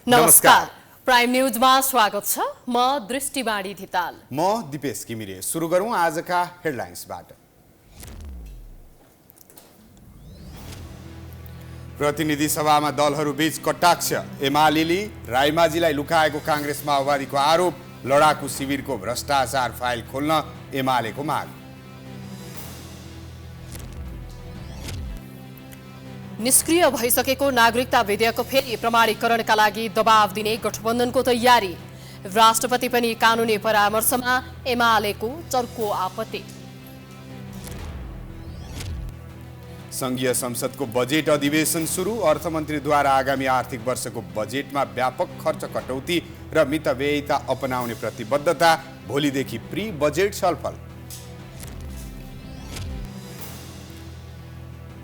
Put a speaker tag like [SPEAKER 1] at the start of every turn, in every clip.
[SPEAKER 1] नमस्कार। प्राइम न्यूजमा स्वागत छ। म दृष्टिबाणी धिताल।
[SPEAKER 2] म दिपेश किमिरे। सुरु गरौँ आजका हेडलाइन्सबाट। प्रतिनिधि सभामा दलहरूबीच कटाक्ष। एमालेले रायमाझीलाई लुकाएको काङ्ग्रेस माओवादीको आरोप। लडाकु शिविरको भ्रष्टाचार फाइल खोल्न एमालेको माग।
[SPEAKER 1] निष्क्रिय भइसकेको नागरिकता विधेयकको फेरि प्रमाणीकरणका लागि दबाव दिने गठबन्धनको तयारी। राष्ट्रपति पनि कानुनी परामर्शमा, एमालेको चर्को आपत्ति।
[SPEAKER 2] संघीय संसदको बजेट अधिवेशन सुरु। अर्थमन्त्रीद्वारा आगामी आर्थिक वर्षको बजेटमा व्यापक खर्च कटौती र मितव्ययिता अपनाउने प्रतिबद्धता। भोलिदेखि प्री बजेट छलफल।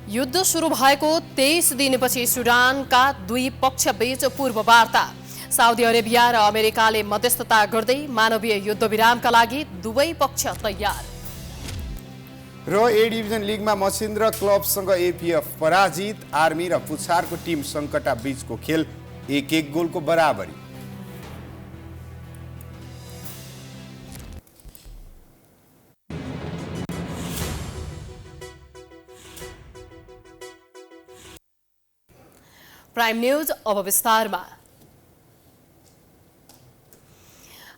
[SPEAKER 1] युद्ध सुरु भएको 23 दिनपछि सुडानका दुई पक्षबीच पूर्व वार्ता। साउदी अरेबिया र अमेरिकाले मध्यस्थता गर्दै मानवीय युद्धविरामका लागि दुवै पक्ष तयार।
[SPEAKER 2] र ए डिभिजन लिगमा मछिन्द्र क्लबसँग एपीएफ पराजित। आर्मी र पुछारको टिम सङ्कटा बीचको खेल 1-1 गोलको बराबरी।
[SPEAKER 1] प्राइम न्यूज अब विस्तारमा।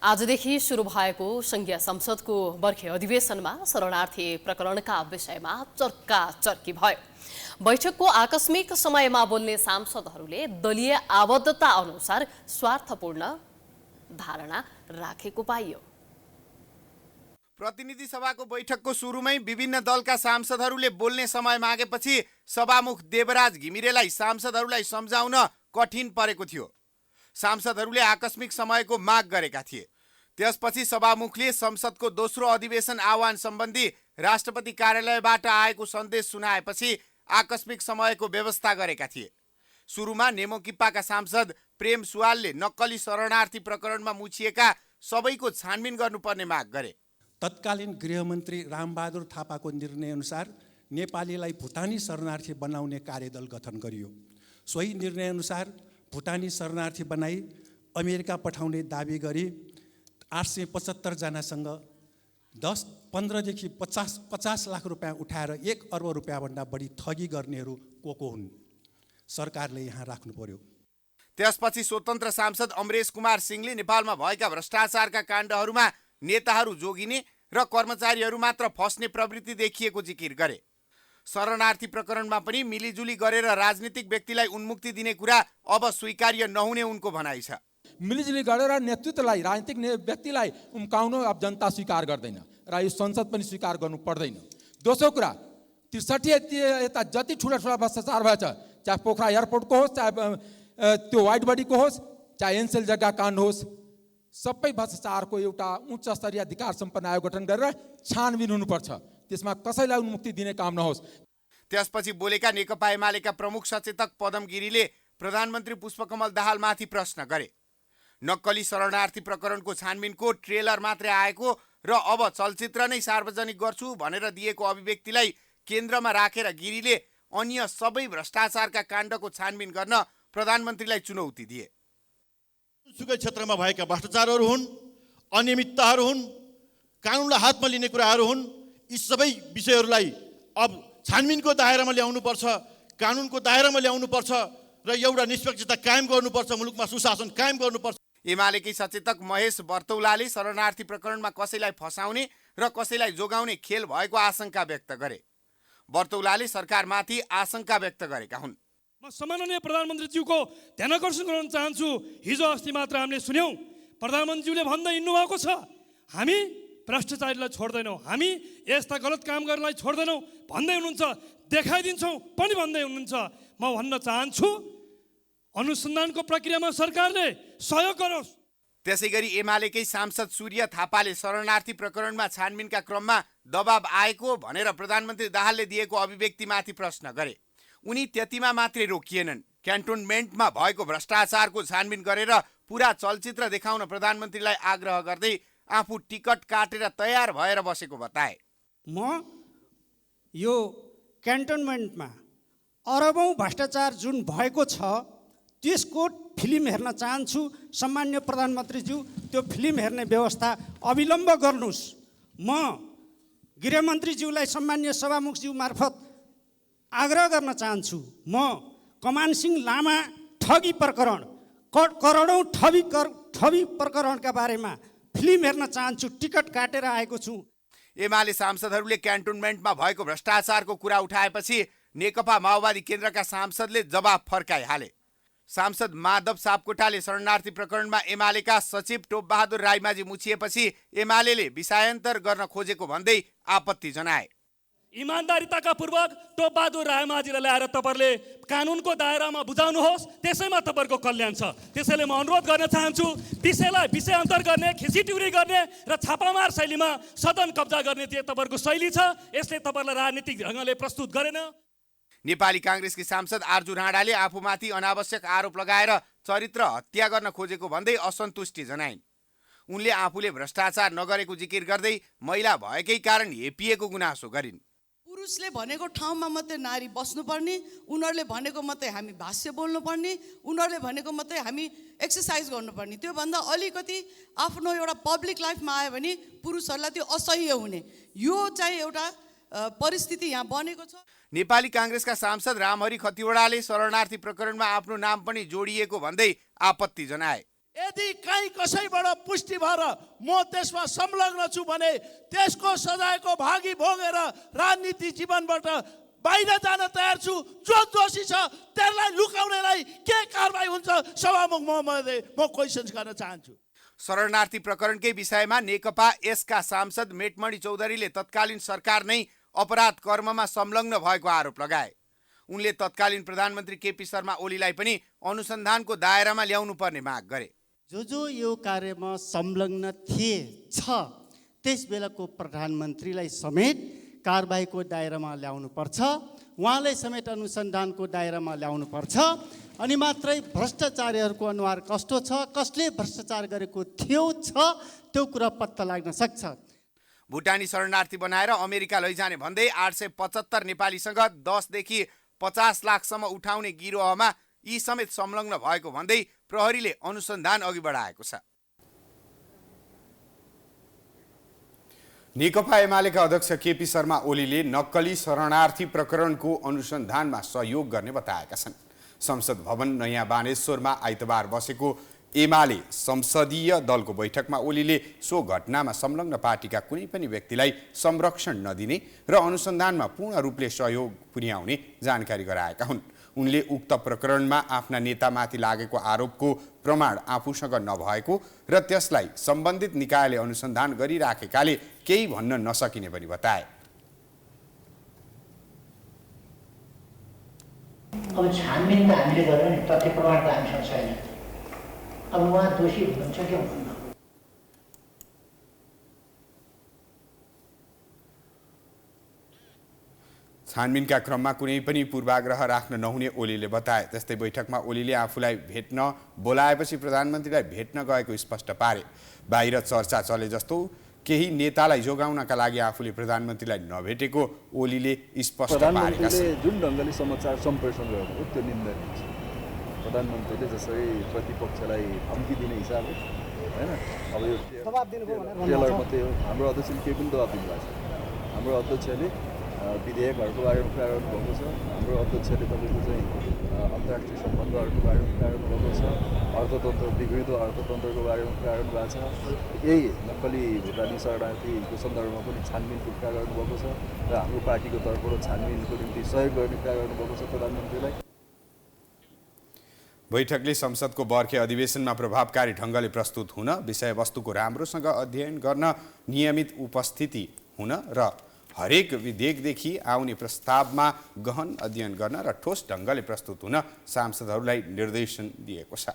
[SPEAKER 1] आजदेखि सुरु भएको संघीय संसदको बर्खे अधिवेशनमा शरणार्थी प्रकरणका विषयमा चर्काचर्की भयो। बैठकको आकस्मिक समयमा बोल्ने सांसदहरूले दलीय आबद्धता अनुसार स्वार्थपूर्ण धारणा राखेको पाइयो।
[SPEAKER 2] प्रतिनिधि सभाको बैठकको सुरुमै विभिन्न दलका सांसदहरूले बोल्ने समय मागेपछि सभामुख देवराज घिमिरेलाई सांसदहरूलाई सम्झाउन कठिन परेको थियो। सांसदहरूले आकस्मिक समयको माग गरेका थिए। त्यसपछि सभामुखले संसदको दोस्रो अधिवेशन आह्वान सम्बन्धी राष्ट्रपति कार्यालयबाट आएको सन्देश सुनाएपछि आकस्मिक समयको व्यवस्था गरेका थिए। सुरुमा नेमोकिप्पाका सांसद प्रेम सुवालले नक्कली शरणार्थी प्रकरणमा मुछिएका सबैको छानबिन गर्नुपर्ने माग गरे।
[SPEAKER 3] तत्कालीन गृहमन्त्री रामबहादुर थापाको निर्णयअनुसार नेपालीलाई भुटानी शरणार्थी बनाउने कार्यदल गठन गरियो। सोही निर्णयअनुसार भुटानी शरणार्थी बनाई अमेरिका पठाउने दाबी गरी 875 जनासँग 15देखि 50 लाख रुपियाँ उठाएर 1 अर्ब रुपियाँभन्दा बढी ठगी गर्नेहरू को हुन्, सरकारले यहाँ राख्नु पर्यो।
[SPEAKER 2] त्यसपछि स्वतन्त्र सांसद अमरेश कुमार सिंहले नेपालमा भएका भ्रष्टाचारका काण्डहरूमा नेताहरू जोगिने र कर्मचारीहरू मात्र फस्ने प्रवृत्ति देखिएको जिकिर गरे। शरणार्थी प्रकरणमा पनि मिलिजुली गरेर राजनीतिक व्यक्तिलाई उन्मुक्ति दिने कुरा अब स्वीकार्य नहुने उनको भनाइ छ।
[SPEAKER 4] मिलिजुली गरेर नेतृत्वलाई, राजनीतिक व्यक्तिलाई उम्काउन अब जनता स्वीकार गर्दैन र यो संसद पनि स्वीकार गर्नु पर्दैन। दोस्रो कुरा, 63 यता जति ठुला भ्रष्टाचार भएछ, चाहे पोखरा एयरपोर्टको होस्, चाहे त्यो वाइट बडीको होस्, चाहे एनसेल जग्गा काण्ड होस्, सबै भ्रष्टाचारको एउटा उच्च स्तरीय अधिकार सम्पन्न आयोग गठन गरेर छानबिन हुनुपर्छ। त्यसमा कसैलाई उन्मुक्ति दिने काम नहोस्।
[SPEAKER 2] त्यसपछि बोलेका नेकपा एमालेका प्रमुख सचेतक पदम गिरीले प्रधानमन्त्री पुष्पकमल दाहालमाथि प्रश्न गरे। नक्कली शरणार्थी प्रकरणको छानबिनको ट्रेलर मात्रै आएको र अब चलचित्र नै सार्वजनिक गर्छु भनेर दिएको अभिव्यक्तिलाई केन्द्रमा राखेर गिरीले अन्य सबै भ्रष्टाचारका काण्डको छानबिन गर्न प्रधानमन्त्रीलाई चुनौती दिए।
[SPEAKER 5] सुकै क्षेत्रमा भएका भ्रष्टाचारहरू हुन्, अनियमितताहरू हुन्, कानुनलाई हातमा लिने कुराहरू हुन्, यी सबै विषयहरूलाई अब छानबिनको दायरामा ल्याउनुपर्छ, कानुनको दायरामा ल्याउनुपर्छ र एउटा निष्पक्षता कायम गर्नुपर्छ, मुलुकमा सुशासन कायम गर्नुपर्छ।
[SPEAKER 2] एमालेकै सचेतक महेश बर्तौलाले शरणार्थी प्रकरणमा कसैलाई फसाउने र कसैलाई जोगाउने खेल भएको आशंका व्यक्त गरे। बर्तौलाले सरकारमाथि आशंका व्यक्त गरेका हुन्।
[SPEAKER 6] म सम्माननीय प्रधानमन्त्रीज्यूको ध्यान आकर्षण गराउन चाहन्छु। हिजो अस्ति मात्र हामीले सुन्यौँ, प्रधानमन्त्रीज्यूले भन्दै हिँड्नुभएको छ, हामी भ्रष्टाचारीलाई छोड्दैनौँ, हामी यस्ता गलत काम गर्नलाई छोड्दैनौँ भन्दै हुनुहुन्छ, देखाइदिन्छौँ पनि भन्दै हुनुहुन्छ। म भन्न चाहन्छु, अनुसन्धानको प्रक्रियामा सरकारले सहयोग गरोस्।
[SPEAKER 2] त्यसै गरी एमालेकै सांसद सूर्य थापाले शरणार्थी प्रकरणमा छानबिनका क्रममा दबाब आएको भनेर प्रधानमन्त्री दाहालले दिएको अभिव्यक्तिमाथि प्रश्न गरे। उनी त्यतिमा मात्रै रोकिएनन्। क्यान्टोनमेन्टमा भएको भ्रष्टाचारको छानबिन गरेर पुरा चलचित्र देखाउन प्रधानमन्त्रीलाई आग्रह गर्दै आफू टिकट काटेर तयार भएर बसेको बताए।
[SPEAKER 7] म यो क्यान्टोनमेन्टमा अरबौं भ्रष्टाचार जुन भएको छ त्यसको फिल्म हेर्न चाहन्छु। सम्मान्य प्रधानमन्त्रीज्यू, त्यो फिल्म हेर्ने व्यवस्था अविलम्ब गर्नुहोस्। म गृहमन्त्रीज्यूलाई सम्मान्य सभामुखज्यू मार्फत आग्रह गर्न चाहन्छु। म कमान सिंह लामा ठगी प्रकरण, करोडौँ ठगी प्रकरणका बारेमा फिल्म हेर्न चाहन्छु। टिकट काटेर आएको छु।
[SPEAKER 2] एमाले सांसदहरूले क्यान्टोनमेन्टमा भएको भ्रष्टाचारको कुरा उठाएपछि नेकपा माओवादी केन्द्रका सांसदले जवाफ फर्काइहाले। सांसद माधव सापकोटाले शरणार्थी प्रकरणमा एमालेका सचिव टोपबहादुर राईमाझी मुछिएपछि एमालेले विषयान्तर गर्न खोजेको भन्दै आपत्ति जनाए।
[SPEAKER 6] इमान्दारिताका पूर्वक टोपबहादुर रायमाझीलाई ल्याएर तपाईँहरूले कानुनको दायरामा बुझाउनुहोस्, त्यसैमा तपाईँहरूको कल्याण छ। त्यसैले म अनुरोध गर्न चाहन्छु, विषयलाई विषयान्तर गर्ने, खिचिटिउरी गर्ने र छापामार शैलीमा सदन कब्जा गर्ने चाहिँ तपाईँहरूको शैली छ। यसले तपाईँहरूलाई राजनीतिक ढङ्गले प्रस्तुत गरेन।
[SPEAKER 2] नेपाली काङ्ग्रेसकी सांसद आर्जु राणाले आफूमाथि अनावश्यक आरोप लगाएर चरित्र हत्या गर्न खोजेको भन्दै असन्तुष्टि जनाइन्। उनले आफूले भ्रष्टाचार नगरेको जिकिर गर्दै महिला भएकै कारण हेपिएको गुनासो गरिन्।
[SPEAKER 8] पुरुषले भनेको ठाउँमा मात्रै नारी बस्नुपर्ने, उनीहरूले भनेको मात्रै हामी भाष्य बोल्नुपर्ने, उनीहरूले भनेको मात्रै हामी एक्सर्साइज गर्नुपर्ने। त्योभन्दा अलिकति आफ्नो एउटा पब्लिक लाइफमा आयो भने पुरुषहरूलाई त्यो असह्य हुने, यो चाहिँ एउटा परिस्थिति यहाँ बनेको छ।
[SPEAKER 2] नेपाली काङ्ग्रेसका सांसद रामहरि खतिवडाले शरणार्थी प्रकरणमा आफ्नो नाम पनि जोडिएको भन्दै आपत्ति जनाए।
[SPEAKER 9] यदि कहीँ कसैबाट पुष्टि भएर म त्यसमा संलग्न छु भने त्यसको सजायको भागी भोगेर राजनीति जीवनबाट बाहिर जान तयार छु। जो दोषी छ त्यसलाई लुकाउनेलाई के कारबाही हुन्छ? सभामुख महोदय, म क्वेसन्स गर्न चाहन्छु।
[SPEAKER 2] शरणार्थी प्रकरणकै विषयमा नेकपा यसका सांसद मेटमणि चौधरीले तत्कालीन सरकार नै अपराध कर्ममा संलग्न भएको आरोप लगाए। उनले तत्कालीन प्रधानमन्त्री केपी शर्मा ओलीलाई पनि अनुसन्धानको दायरामा ल्याउनु पर्ने माग गरे।
[SPEAKER 10] जो यो कार्यमा संलग्न थिए त्यस बेलाको प्रधानमन्त्रीलाई समेत कारबाहीको दायरामा ल्याउनु पर्छ, उहाँलाई समेत अनुसन्धानको दायरामा ल्याउनु पर्छ। अनि मात्रै भ्रष्टाचारीहरूको अनुहार कस्तो छ, कसले भ्रष्टाचार गरेको थियो त्यो कुरा पत्ता लाग्न सक्छ।
[SPEAKER 2] भुटानी शरणार्थी बनाएर अमेरिका लैजाने भन्दै 875 नेपालीसँग 10 देखि 50 लाखसम्म उठाउने गिरोहमा यी समेत संलग्न भएको भन्दै प्रहरीले अनुसन्धान अघि बढाएको छ। नेकपा एमालेका अध्यक्ष केपी शर्मा ओलीले नक्कली शरणार्थी प्रकरणको अनुसन्धानमा सहयोग गर्ने बताएका छन्। संसद भवन नयाँ बानेश्वरमा आइतबार बसेको एमाले संसदीय दलको बैठकमा ओलीले सो घटनामा संलग्न पार्टीका कुनै पनि व्यक्तिलाई संरक्षण नदिने र अनुसन्धानमा पूर्ण रूपले सहयोग पुर्याउने जानकारी गराएका हुन्। उनले उक्त प्रकरणमा आफ्ना नेतामाथि लागेको आरोपको प्रमाण आफूसँग नभएको र त्यसलाई सम्बन्धित निकायले अनुसन्धान गरिराखेकाले केही भन्न नसकिने पनि बताए।
[SPEAKER 11] अब छानबिन त हामीले गर्यो नि, तथ्य प्रमाण त हामीसँग छैन। अब उहाँ दोषी हुनुहुन्छ कि हुनुहुन्न?
[SPEAKER 2] छानबिनका क्रममा कुनै पनि पूर्वाग्रह राख्न नहुने ओलीले बताए। त्यस्तै बैठकमा ओलीले आफूलाई भेट्न बोलाएपछि प्रधानमन्त्रीलाई भेट्न गएको स्पष्ट पारे। बाहिर चर्चा चले जस्तो केही नेतालाई जोगाउनका लागि आफूले प्रधानमन्त्रीलाई नभेटेको ओलीले स्पष्ट पारेका छन्।
[SPEAKER 12] जुन ढङ्गले समाचार सम्प्रेषण गर्नुभयो त्यो निन्दनीय छ। प्रधानमन्त्रीले जसरी प्रतिपक्षलाई धम्की दिने हिसाबले हैन, अब यो टेलर मात्रै हो। हाम्रो अध्यक्षले केही पनि दबाब दिनुभएको छ। हाम्रो अध्यक्षले विधेयकहरूको बारेमा कुरा गर्नुभएको छ। हाम्रो अध्यक्षले तपाईँको चाहिँ अन्तर्राष्ट्रिय सम्बन्धहरूको बारेमा कुरा गर्नुभएको छ। अर्थतन्त्र बिग्रिँदो अर्थतन्त्रको बारेमा कुरा गर्नुभएको छ। यही नक्कली भुटानी शरणार्थीको सन्दर्भमा पनि छानबिनको कुरा गर्नुभएको छ र हाम्रो पार्टीको तर्फबाट छानबिनको निम्ति सहयोग गर्ने कुरा गर्नुभएको छ प्रधानमन्त्रीलाई।
[SPEAKER 2] बैठकले संसदको बर्खे अधिवेशनमा प्रभावकारी ढङ्गले प्रस्तुत हुन, विषयवस्तुको राम्रोसँग अध्ययन गर्न, नियमित उपस्थिति हुन र हरेक विधेयकदेखि आउने प्रस्तावमा गहन अध्ययन गर्न र ठोस ढङ्गले प्रस्तुत हुन सांसदहरूलाई निर्देशन दिएको छ।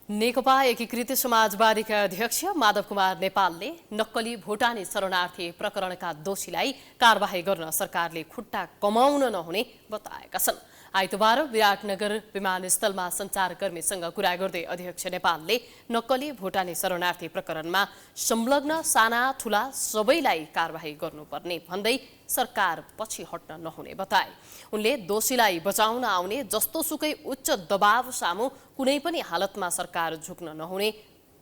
[SPEAKER 1] नेकपा एकीकृत समाजवादीका अध्यक्ष माधव कुमार नेपालले नक्कली भुटानी शरणार्थी प्रकरणका दोषीलाई कारबाही गर्न सरकारले खुट्टा कमाउन नहुने बताएका छन्। आइतबार विराटनगर विमानस्थलमा सञ्चारकर्मीसँग कुरा गर्दै अध्यक्ष नेपालले नक्कली भुटानी शरणार्थी प्रकरणमा संलग्न साना ठुला सबैलाई कारबाही गर्नुपर्ने भन्दै सरकार पछि हट्न नहुने बताए। उनले दोषीलाई बचाउन आउने जस्तोसुकै उच्च दबाव सामु कुनै पनि हालतमा सरकार झुक्न नहुने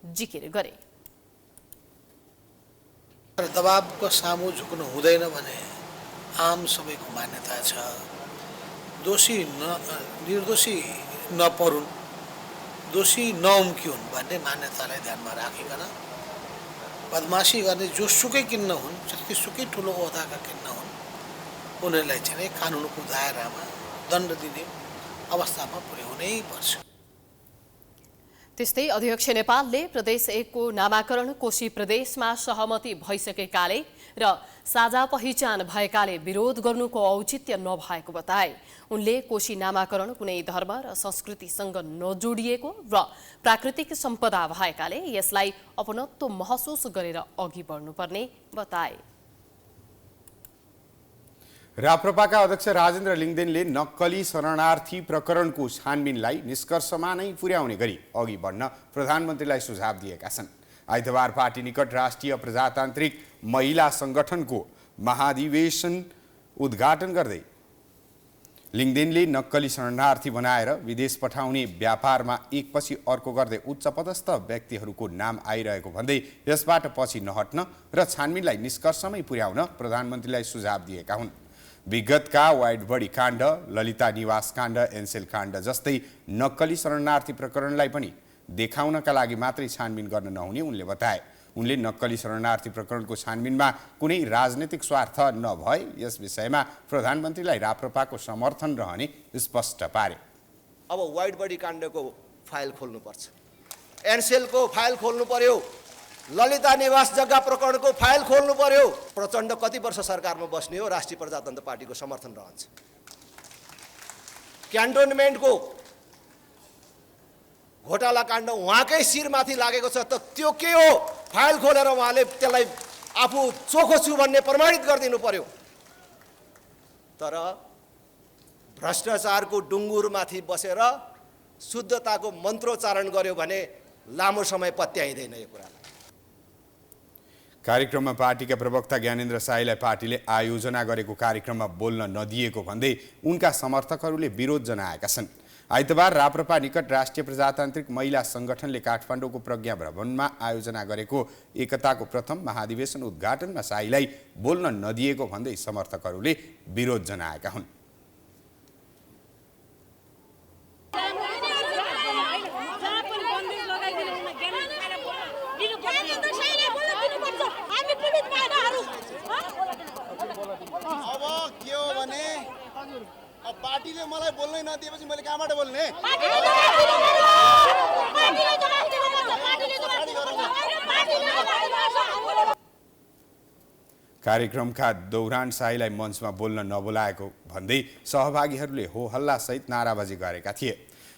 [SPEAKER 1] जिकिर गरे।
[SPEAKER 13] दबावको सामु झुक्नु हुँदैन भने आम सबैको मान्यता छ। निर्दोषी नपरुन्, दोषी नउम्किउन् भन्ने मान्यतालाई ध्यानमा राखिकन बदमासी गर्ने जोसुकै किन्न हुन्, जतिसुकै ठुलो ओहदाका किन्न हुन्, उनीहरूलाई चाहिँ कानुनको दायरामा दण्ड दिने अवस्थामा पुर्याउनै पर्छ।
[SPEAKER 1] त्यस्तै अध्यक्ष नेपालले प्रदेश 1 को नामाकरण कोशी प्रदेशमा सहमति भइसकेकाले र साझा पहिचान भएकाले विरोध गर्नुको औचित्य नभएको बताए। उनले कोशी नामाकरण कुनै धर्म र संस्कृतिसँग नजोडिएको र प्राकृतिक सम्पदा भएकाले यसलाई अपनत्व महसुस गरेर अघि बढ्नुपर्ने बताए।
[SPEAKER 2] राप्रपाका अध्यक्ष राजेन्द्र लिङदेनले नक्कली शरणार्थी प्रकरणको छानबिनलाई निष्कर्षमा नै पुर्याउने गरी अघि बढ्न प्रधानमन्त्रीलाई सुझाव दिएका छन्। आइतबार पार्टी निकट राष्ट्रिय प्रजातान्त्रिक महिला संगठनको महाधिवेशन उद्घाटन गर्दै लिङदेनले नक्कली शरणार्थी बनाएर विदेश पठाउने व्यापारमा एकपछि अर्को गर्दै उच्च पदस्थ व्यक्तिहरूको नाम आइरहेको भन्दै यसबाट पछि नहट्न र छानबिनलाई निष्कर्षमै पुर्याउन प्रधानमन्त्रीलाई सुझाव दिएका हुन्। विगतका वाइडबडी काण्ड, ललिता निवास काण्ड, एनसेल काण्ड जस्तै नक्कली शरणार्थी प्रकरणलाई पनि देखाउनका लागि मात्रै छानबिन गर्न नहुने उनले बताए। उनले नक्कली शरणार्थी प्रकरणको छानबिनमा कुनै राजनीतिक स्वार्थ नभए यस विषयमा प्रधानमन्त्रीलाई राप्रपाको समर्थन रहने स्पष्ट पारे।
[SPEAKER 14] अब वाइडबडी काण्डको फाइल खोल्नुपर्छ, एनसेलको फाइल खोल्नु पर्यो, ललिता निवास जग्गा प्रकरणको फाइल खोल्नु पर्यो। प्रचण्ड कति वर्ष सरकारमा बस्ने हो, राष्ट्रिय प्रजातन्त्र पार्टीको समर्थन रहन्छ। क्यान्टोनमेन्टको घोटाला काण्ड उहाँकै शिरमाथि लागेको छ, त त्यो के हो? फाइल खोलेर उहाँले त्यसलाई आफू चोखो छु भन्ने प्रमाणित गरिदिनु पर्यो। तर भ्रष्टाचारको डुङ्गुरमाथि बसेर शुद्धताको मन्त्रोच्चारण गर्यो भने लामो समय पत्याइँदैन यो कुरा।
[SPEAKER 2] कार्यक्रममा पार्टीका प्रवक्ता ज्ञानेन्द्र साईलाई पार्टीले आयोजना गरेको कार्यक्रममा बोल्न नदिएको भन्दै उनका समर्थकहरूले विरोध जनाएका छन्। आइतबार राप्रपा निकट राष्ट्रिय प्रजातान्त्रिक महिला संगठनले काठमाडौँको प्रज्ञा भवनमा आयोजना गरेको एकताको प्रथम महाधिवेशन उद्घाटनमा साईलाई बोल्न नदिएको भन्दै समर्थकहरूले विरोध जनाएका हुन्।
[SPEAKER 14] पार्टीले मलाई बोल्नै नदिएपछि मैले कहाँबाट बोल्ने?
[SPEAKER 2] कार्यक्रमका दौरान साईलाई मञ्चमा बोल्न नबोलाएको भन्दै सहभागीहरूले हो हल्ला सहित नाराबाजी गरेका थिए।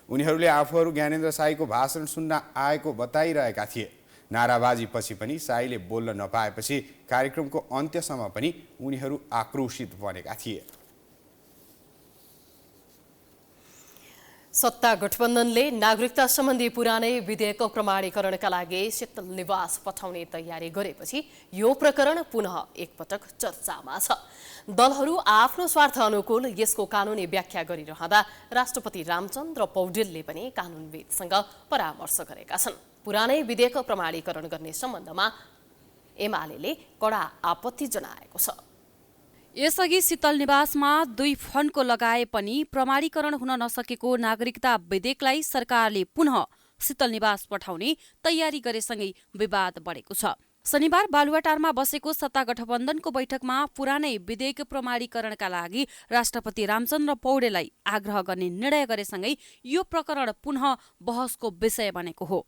[SPEAKER 2] उनीहरूले आफूहरू ज्ञानेन्द्र साईको भाषण सुन्न आएको बताइरहेका थिए। नाराबाजी पछि पनि साईले बोल्न नपाएपछि कार्यक्रमको अन्त्यसम्म पनि उनीहरू आक्रोशित बनेका थिए।
[SPEAKER 1] सत्ता गठबन्धनले नागरिकता सम्बन्धी पुरानै विधेयक प्रमाणीकरणका लागि शीतल निवास पठाउने तयारी गरेपछि यो प्रकरण पुनः एकपटक चर्चामा छ। दलहरू आफ्नो स्वार्थ अनुकूल यसको कानुनी व्याख्या गरिरहँदा राष्ट्रपति रामचन्द्र पौडेलले पनि कानुनविदसँग परामर्श गरेका छन्। पुरानै विधेयक प्रमाणीकरण गर्ने सम्बन्धमा एमाले कडा आपत्ति जनाएको छ।
[SPEAKER 15] यसअघि शीतल निवासमा 2 फन्डको लगाए पनि प्रमाणीकरण हुन नसकेको नागरिकता विधेयकलाई सरकारले पुनः शीतल निवास पठाउने तयारी गरेसँगै विवाद बढेको छ। शनिबार बालुवाटारमा बसेको सत्ता गठबन्धनको बैठकमा पुरानै विधेयक प्रमाणीकरणका लागि राष्ट्रपति रामचन्द्र पौडेललाई आग्रह गर्ने निर्णय गरेसँगै यो प्रकरण पुनः बहसको विषय बनेको हो।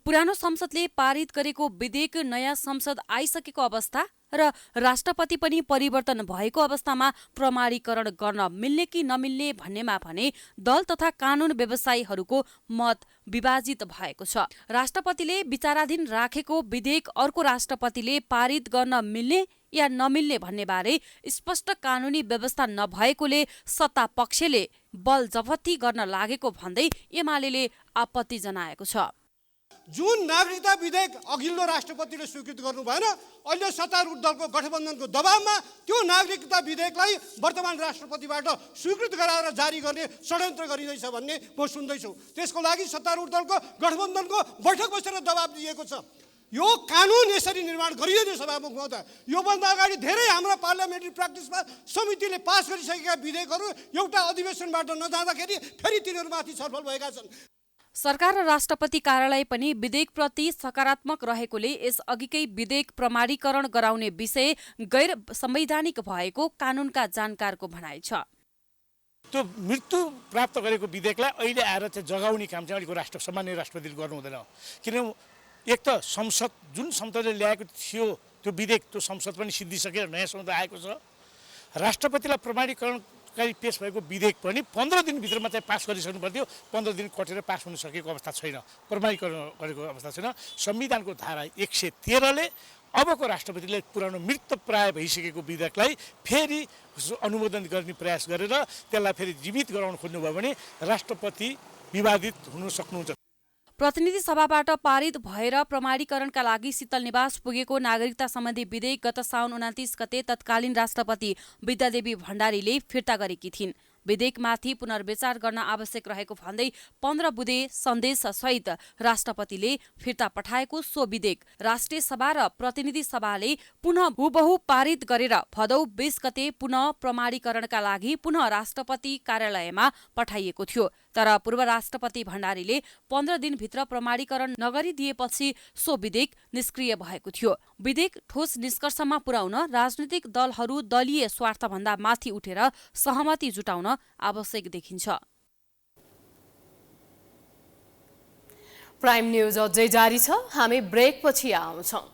[SPEAKER 15] पुरानो संसदले पारित गरेको विधेयक नयाँ संसद आइसकेको अवस्था र राष्ट्रपति पनि परिवर्तन भएको अवस्थामा प्रमाणीकरण गर्न मिल्ने कि नमिल्ने भन्नेमा भने दल तथा कानून व्यवसायीहरूको मत विभाजित भएको छ। राष्ट्रपतिले विचाराधीन राखेको विधेयक अर्को राष्ट्रपतिले पारित गर्न मिल्ने या नमिल्ने भन्ने बारे स्पष्ट कानूनी व्यवस्था नभएकोले सत्ता पक्षले बल जफती गर्न लागेको भन्दै एमाले आपत्ति जनाएको छ।
[SPEAKER 16] जुन नागरिकता विधेयक अघिल्लो राष्ट्रपतिले स्वीकृत गर्नु भएन, अहिले सत्तारूढ दलको गठबन्धनको दबावमा त्यो नागरिकता विधेयकलाई वर्तमान राष्ट्रपतिबाट स्वीकृत गराएर जारी गर्ने षड्यन्त्र गरिँदैछ भन्ने म सुन्दैछु। त्यसको लागि सत्तारूढ दलको गठबन्धनको बैठक बसेर दबाब दिएको छ। यो कानुन यसरी निर्माण गरिँदैन सभामुख महोदय। योभन्दा अगाडि धेरै हाम्रा पार्लियामेन्ट्री प्र्याक्टिसमा समितिले पास गरिसकेका विधेयकहरू एउटा अधिवेशनबाट नजाँदाखेरि फेरि तिनीहरूमाथि छलफल भएका छन्।
[SPEAKER 15] सरकार र राष्ट्रपति कार्यालय पनि विधेयकप्रति सकारात्मक रहेकोले यसअघिकै विधेयक प्रमाणीकरण गराउने विषय गैर संवैधानिक भएको कानुनका जानकारको भनाइ छ।
[SPEAKER 17] त्यो मृत्यु प्राप्त गरेको विधेयकलाई अहिले आएर चाहिँ जगाउने काम चाहिँ अहिलेको सामान्य राष्ट्रपतिले गर्नु हुँदैन। किनभने एक त संसद जुन संसदले ल्याएको थियो त्यो विधेयक त्यो संसद पनि सिद्धिसकेर नयाँ संसद आएको छ। राष्ट्रपतिलाई प्रमाणीकरणकारी पेश भएको विधेयक पनि 15 दिनभित्रमा चाहिँ पास गरिसक्नु पर्थ्यो। 15 दिन कटेर पास हुन सकेको अवस्था छैन, प्रमाणीकरण गरेको अवस्था छैन। संविधानको धारा 113ले अबको राष्ट्रपतिले पुरानो मृतप्राय भइसकेको विधेयकलाई फेरि अनुमोदन गर्ने प्रयास गरेर त्यसलाई फेरि जीवित गराउन खोज्नुभयो भने राष्ट्रपति विवादित हुन सक्नुहुन्छ।
[SPEAKER 15] प्रतिनिधि सभाबाट पारित भएर प्रमाणीकरणका लागि शीतल निवास पुगेको नागरिकता सम्बन्धी विधेयक गत साउन 29 गते तत्कालीन राष्ट्रपति विद्यादेवी भण्डारीले फिर्ता गरेकी थिइन्। विधेयकमाथि पुनर्विचार गर्न आवश्यक रहेको भन्दै 15 बुँदे सन्देश सहित राष्ट्रपतिले फिर्ता पठाएको सो विधेयक राष्ट्रिय सभा र प्रतिनिधि सभाले पुनः हुबहु पारित गरेर भदौ 20 गते पुनः प्रमाणीकरणका लागि पुनः राष्ट्रपति कार्यालयमा पठाइएको थियो। तर पूर्व राष्ट्रपति भण्डारीले 15 दिनभित्र प्रमाणीकरण नगरिदिएपछि सो विधेयक निष्क्रिय भएको थियो। विधेयक ठोस निष्कर्षमा पुर्याउन राजनीतिक दलहरू दलीय स्वार्थभन्दा माथि उठेर सहमति जुटाउन आवश्यक देखिन्छ।
[SPEAKER 1] प्राइम न्यूज अझै जारी छ, हामी ब्रेकपछि आउँछौं।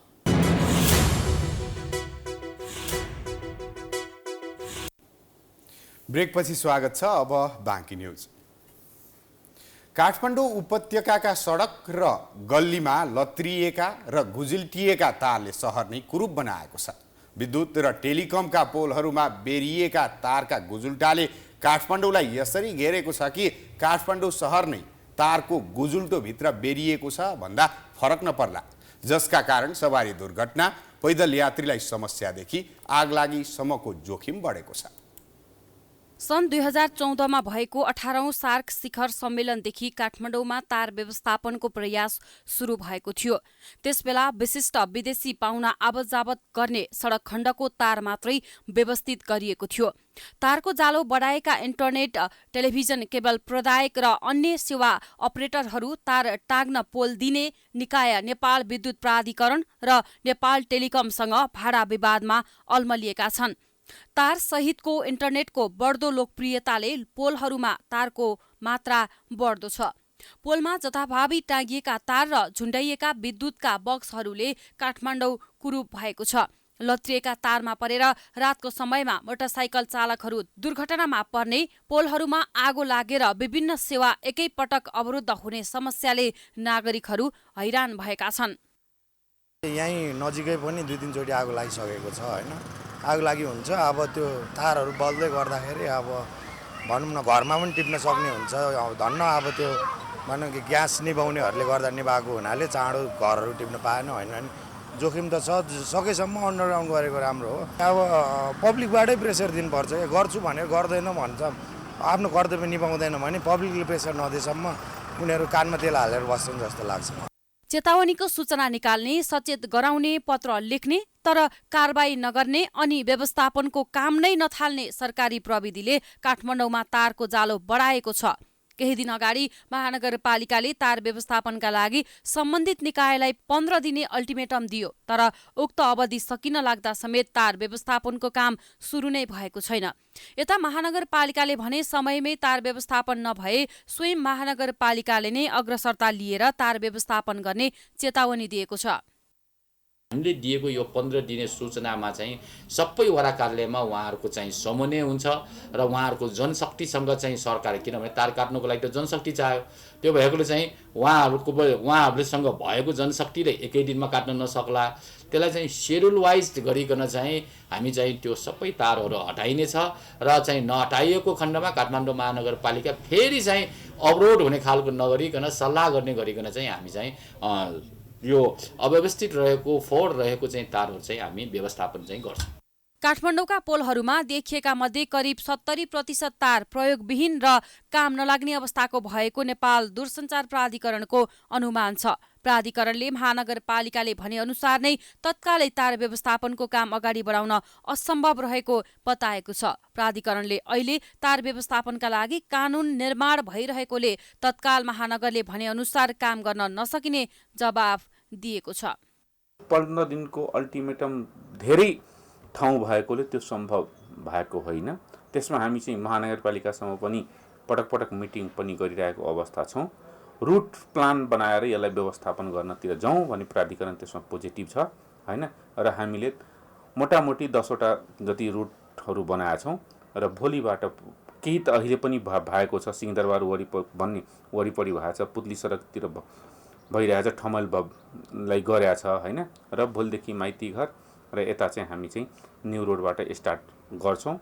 [SPEAKER 2] ब्रेकपछि स्वागत छ। अब बाँकी न्यूज। काठमाडौँ उपत्यकाका सडक र गल्लीमा लत्रिएका र गुजिल्टिएका तारले सहर नै कुरूप बनाएको छ। विद्युत र टेलिकमका पोलहरूमा बेरिएका तारका गुजुल्टाले काठमाडौँलाई यसरी घेरेको छ कि काठमाडौँ सहर नै तारको गुजुल्टोभित्र बेरिएको छ भन्दा फरक नपर्ला, जसका कारण सवारी दुर्घटना, पैदल यात्रीलाई समस्यादेखि आगलागीसम्मको जोखिम बढेको छ।
[SPEAKER 15] सन् 2014मा भएको 18औं सार्क शिखर सम्मेलनदेखि काठमाडौँमा तार व्यवस्थापनको प्रयास सुरु भएको थियो। त्यसबेला विशिष्ट विदेशी पाहुना आवतजावत गर्ने सडक खण्डको तार मात्रै व्यवस्थित गरिएको थियो। तारको जालो बढाएका इन्टरनेट, टेलिभिजन केबल प्रदायक र अन्य सेवा अपरेटरहरू तार टाग्न पोल दिने निकाय नेपाल विद्युत प्राधिकरण र नेपाल टेलिकमसँग भाडा विवादमा अल्मलिएका छन्। तार सहितको इन्टरनेटको बढ्दो लोकप्रियताले पोलहरूमा तारको मात्रा बढ्दो छ। पोलमा जथाभावी टाँगिएका तार र झुन्डाइएका विद्युतका बक्सहरूले काठमाडौँ कुरूप भएको छ। लत्रिएका तारमा परेर रातको समयमा मोटरसाइकल चालकहरू दुर्घटनामा पर्ने, पोलहरूमा आगो लागेर विभिन्न सेवा एकैपटक अवरुद्ध हुने समस्याले नागरिकहरू हैरान भएका छन्।
[SPEAKER 18] यहीँ नजिकै पनि 2-3 चोटि आगो लागिसकेको छ हैन। आगो लागि हुन्छ, अब त्यो तारहरू बल्दै गर्दाखेरि अब भनौँ न घरमा पनि टिप्न सक्ने हुन्छ। धन्न अब त्यो भनौँ कि ग्यास निभाउनेहरूले गर्दा निभाएको हुनाले चाँडो घरहरू टिप्न पाएन होइन। जोखिम त छ, सकेसम्म अन्डरग्राउन्ड गरेको राम्रो हो। अब पब्लिकबाटै प्रेसर दिनुपर्छ। गर्छु भनेर गर्दैन भन्छ, आफ्नो कर्तव्य निभाउँदैन भने पब्लिकले प्रेसर नदिएसम्म उनीहरू कानमा तेल हालेर बस्छन् जस्तो लाग्छ।
[SPEAKER 15] चेतावनीको सूचना निकाल्ने, सचेत गराउने पत्र लेख्ने तर कारबाही नगर्ने अनि व्यवस्थापनको काम नै नथाल्ने सरकारी प्रविधिले काठमाडौँमा तारको जालो बढाएको छ। केही दिन अगाडि महानगरपालिकाले तार व्यवस्थापनका लागि सम्बन्धित निकायलाई 15 दिने अल्टिमेटम दियो, तर उक्त अवधि सकिन लाग्दा समेत तार व्यवस्थापनको काम सुरु नै भएको छैन। यता महानगरपालिकाले भने समयमै तार व्यवस्थापन नभए स्वयं महानगरपालिकाले नै अग्रसरता लिएर तार व्यवस्थापन गर्ने चेतावनी दिएको छ।
[SPEAKER 19] हामीले दिएको यो 15 दिने सूचनामा चाहिँ सबै वडा कार्यालयमा उहाँहरूको चाहिँ समन्वय हुन्छ र उहाँहरूको जनशक्तिसँग चाहिँ सरकार, किनभने तार काट्नुको लागि त जनशक्ति चाहियो, त्यो भएकोले चाहिँ उहाँहरूसँग भएको जनशक्तिले एकै दिनमा काट्न नसक्ला, त्यसलाई चाहिँ सेड्युल वाइज गरिकन चाहिँ हामी चाहिँ त्यो सबै तारहरू हटाइनेछ र चाहिँ नहटाइएको खण्डमा काठमाडौँ महानगरपालिका फेरि चाहिँ अवरोध हुने खालको नगरिकन सल्लाह गर्ने गरिकन चाहिँ हामी चाहिँ यो अव्यवस्थित रहेको फोहोर रहेको चाहिँ तारहरू चाहिँ हामी व्यवस्थापन चाहिँ गर्छौँ।
[SPEAKER 15] काठमाडौँका पोलहरूमा देखिएका मध्ये करिब 70% तार प्रयोगविहीन र काम नलाग्ने अवस्थाको भएको नेपाल दूरसञ्चार प्राधिकरणको अनुमान छ। प्राधिकरणले महानगरपालिकाले भने अनुसार नै तत्कालै तार व्यवस्थापनको काम अगाडि बढाउन असम्भव रहेको बताएको छ। प्राधिकरणले अहिले तार व्यवस्थापनका लागि कानून निर्माण भइरहेकोले तत्काल महानगरले भने अनुसार काम गर्न नसकिने जवाफ दिएको छ।
[SPEAKER 20] 15 दिनको अल्टिमेटम धेरै ठाउँ भएकोले त्यो सम्भव भएको होइन। त्यसमा हामी चाहिँ महानगरपालिकासँग पनि पटक पटक मिटिङ पनि गरिरहेको अवस्था छौँ। रुट प्लान बनाएर यसलाई व्यवस्थापन गर्नतिर जाउँ भने प्राधिकरण त्यसमा पोजिटिभ छ होइन, र हामीले मोटामोटी 10 वटा जति रुटहरू बनाएका छौँ र भोलिबाट केही त अहिले पनि भएको छ, सिंहदरबार भन्ने वरिपरि भएको छ, पुतली सडकतिर भइरहेछ, ठमललाई गरेछ होइन, र भोलिदेखि माइती घर र यता चाहिँ हामी चाहिँ न्यू रोडबाट स्टार्ट गर्छौँ।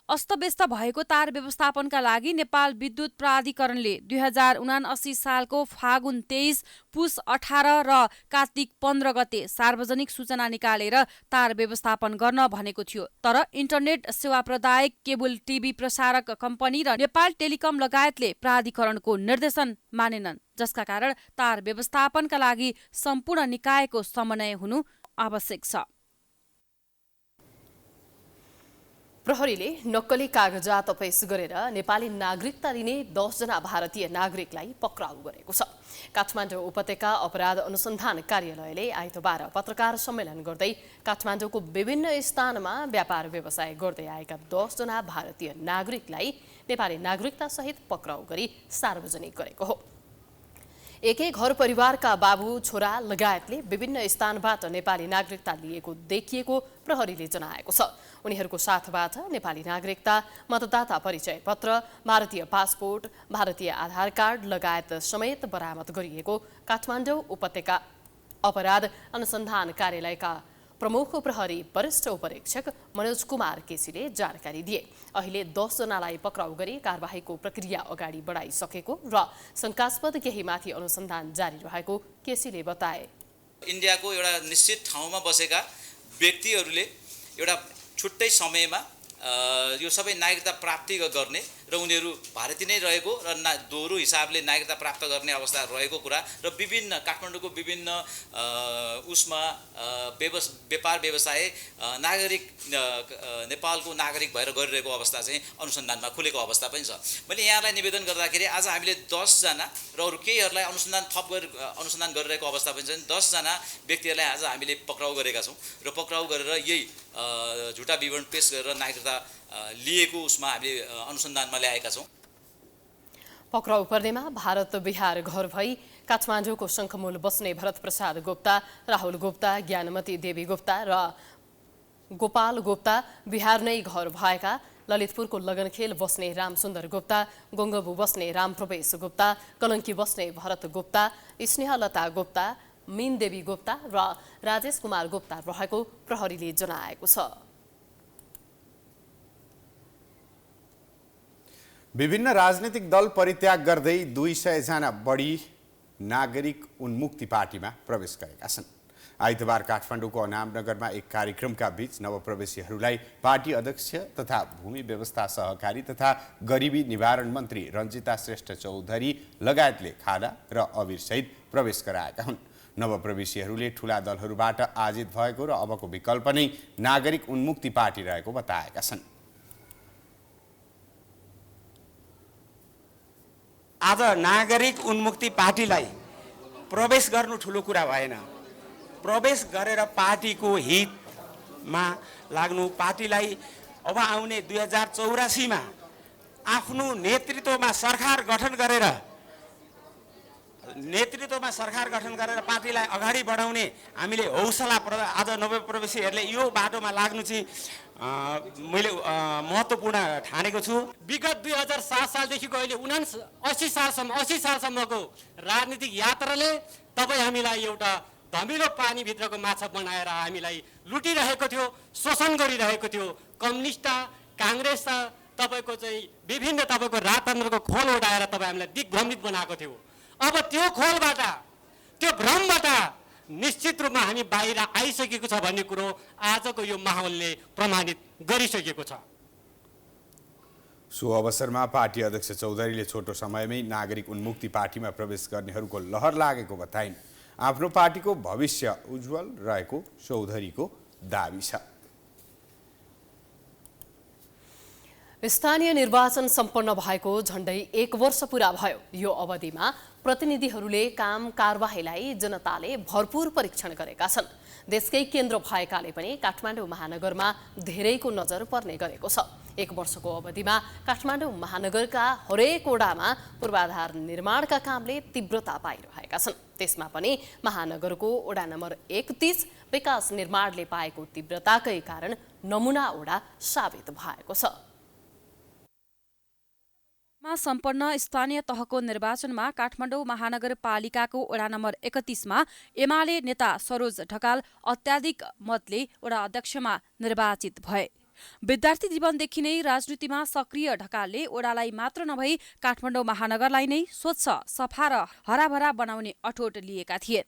[SPEAKER 15] अस्तव्यस्त भएको तार व्यवस्थापनका लागि नेपाल विद्युत प्राधिकरणले 2079 सालको फागुन 23, पुस 18 र कार्तिक 15 गते सार्वजनिक सूचना निकालेर तार व्यवस्थापन गर्न भनेको थियो। तर इन्टरनेट सेवा प्रदायक, केबल टिभी प्रसारक कम्पनी र नेपाल टेलिकम लगायतले प्राधिकरणको निर्देशन मानेनन्, जसका कारण तार व्यवस्थापनका लागि सम्पूर्ण निकायको समन्वय हुनु आवश्यक छ।
[SPEAKER 1] प्रहरीले नक्कली कागजात पेश गरेर नेपाली नागरिकता दिने 10 जना भारतीय नागरिकलाई पक्राउ गरेको छ। काठमाडौँ उपत्यका अपराध अनुसन्धान कार्यालयले आइतबार पत्रकार सम्मेलन गर्दै काठमाडौँको विभिन्न स्थानमा व्यापार व्यवसाय गर्दै आएका 10 जना भारतीय नागरिकलाई नेपाली नागरिकता सहित पक्राउ गरी सार्वजनिक गरेको हो। एकै घर परिवारका बाबु छोरा लगायतले विभिन्न स्थानबाट नेपाली नागरिकता लिएको देखिएको प्रहरीले जनाएको छ। उनीहरूको साथबाट नेपाली नागरिकता, मतदाता परिचय पत्र, भारतीय पासपोर्ट, भारतीय आधार कार्ड लगायत समेत बरामद गरिएको काठमाडौँ उपत्यका अपराध अनुसन्धान कार्यालयका प्रमुख प्रहरी वरिष्ठ उपरीक्षक मनोज कुमार केसीले जानकारी दिए। अहिले 10 जनालाई पक्राउ गरी कारबाहीको प्रक्रिया अगाडि बढाइसकेको र शंकास्पद केहीमाथि अनुसन्धान जारी रहेको केसीले बताए।
[SPEAKER 21] इन्डियाको एउटा निश्चित ठाउँमा बसेका व्यक्तिहरूले एउटा छुट्टै समयमा यो सबै नागरिकता प्राप्ति गर्ने र उनीहरू भारतीय नै रहेको र दोहोरो हिसाबले नागरिकता प्राप्त गर्ने अवस्था रहेको कुरा र विभिन्न काठमाडौँको विभिन्न उसमा व्यापार व्यवसाय नागरिक नेपालको नागरिक भएर गरिरहेको अवस्था चाहिँ अनुसन्धानमा खुलेको अवस्था पनि छ। मैले यहाँलाई निवेदन गर्दाखेरि आज हामीले 10 जना र अरू केहीहरूलाई अनुसन्धान गरिरहेको अवस्था पनि छ। 10 जना व्यक्तिहरूलाई आज हामीले पक्राउ गरेका छौँ र पक्राउ गरेर यही झुटा विवरण पेश गरेर नागरिकता लिएको उसमा हामीले अनुसन्धानमा ल्याएका छौँ।
[SPEAKER 1] पक्राउ पर्नेमा भारत बिहार घर भई काठमाडौँको शङ्खमूल बस्ने भरत प्रसाद गुप्ता, राहुल गुप्ता, ज्ञानमती देवी गुप्ता र गोपाल गुप्ता, बिहार नै घर भएका ललितपुरको लगनखेल बस्ने रामसुन्दर गुप्ता, गङ्गबु बस्ने रामप्रवेश गुप्ता, कलङ्की बस्ने भरत गुप्ता, स्नेहलता गुप्ता, मीन देवी गुप्ता र राजेश कुमार गुप्ता रहेको प्रहरीले जनाएको छ।
[SPEAKER 2] विभिन्न राजनीतिक दल परित्याग गर्दै 200 जना बढी नागरिक उन्मुक्ति पार्टीमा प्रवेश गरेका छन्। आइतबार काठमाडौँको अनामनगरमा एक कार्यक्रमका बीच नवप्रवेशीहरूलाई पार्टी अध्यक्ष तथा भूमि व्यवस्था सहकारी तथा गरिबी निवारण मन्त्री रञ्जिता श्रेष्ठ चौधरी लगायतले खाना र अबिरसहित प्रवेश गराएका हुन्। नवप्रवेशीहरूले ठूला दलहरूबाट आजित भएको र अबको विकल्प नै नागरिक उन्मुक्ति पार्टी रहेको बताएका छन्।
[SPEAKER 22] आज नागरिक उन्मुक्ति पार्टीलाई प्रवेश गर्नु ठुलो कुरा भएन। प्रवेश गरेर पार्टीको हितमा लाग्नु, पार्टीलाई अब आउने 2084 मा आफ्नो नेतृत्वमा सरकार गठन गरेर नेतृत्वमा सरकार गठन गरेर पार्टीलाई अगाडि बढाउने हामीले हौसला आज नवप्रवेशीहरूले यो बाटोमा लाग्नु चाहिँ मैले महत्त्वपूर्ण ठानेको छु।
[SPEAKER 3] विगत 2007 सालदेखिको अहिले 80 सालसम्मको राजनीतिक यात्राले तपाईँ हामीलाई एउटा धमिलो पानीभित्रको माछा बनाएर हामीलाई लुटिरहेको थियो, शोषण गरिरहेको थियो। कम्युनिस्ट काङ्ग्रेस तपाईँको चाहिँ विभिन्न तपाईँको राजतन्त्रको खोल उडाएर तपाईँ हामीलाई दिग्भ्रमित बनाएको थियो। अब त्यो खोलबाट, त्यो भ्रमबाट निश्चित रूपमा हामी बाहिर आइसकेको छ भन्ने कुरो आजको यो माहौलले प्रमाणित गरिसकेको छ।
[SPEAKER 4] सो अवसरमा पार्टी अध्यक्ष चौधरीले छोटो समयमै नागरिक उन्मुक्ति पार्टीमा प्रवेश गर्नेहरूको लहर लागेको बताइन्। आफ्नो पार्टीको भविष्य उज्जवल रहेको चौधरीको दाबी छ।
[SPEAKER 1] स्थानीय निर्वाचन सम्पन्न भएको झण्डै 1 वर्ष पूरा भयो। यो अवधिमा प्रतिनिधिहरूले काम कारबाहीलाई जनताले भरपूर परीक्षण गरेका छन्। देशकै केन्द्र भएकाले पनि काठमाडौँ महानगरमा धेरैको नजर पर्ने गरेको छ। 1 वर्षको अवधिमा काठमाडौँ महानगरका हरेक वडामा पूर्वाधार निर्माणका कामले तीव्रता पाइरहेका छन्। त्यसमा पनि महानगरको वडा नम्बर 31 विकास निर्माणले पाएको तीव्रताकै कारण नमुना वडा साबित भएको छ।
[SPEAKER 15] मा सम्पन्न स्थानीय तहको निर्वाचनमा काठमाडौँ महानगरपालिकाको वडा नम्बर 31 मा एमाले नेता सरोज ढकाल अत्याधिक मतले वडा अध्यक्षमा निर्वाचित भए। विद्यार्थी जीवनदेखि नै राजनीतिमा सक्रिय ढकालले वडालाई मात्र नभई काठमाडौँ महानगरलाई नै स्वच्छ, सफा र हराभरा बनाउने अठोट लिएका थिए।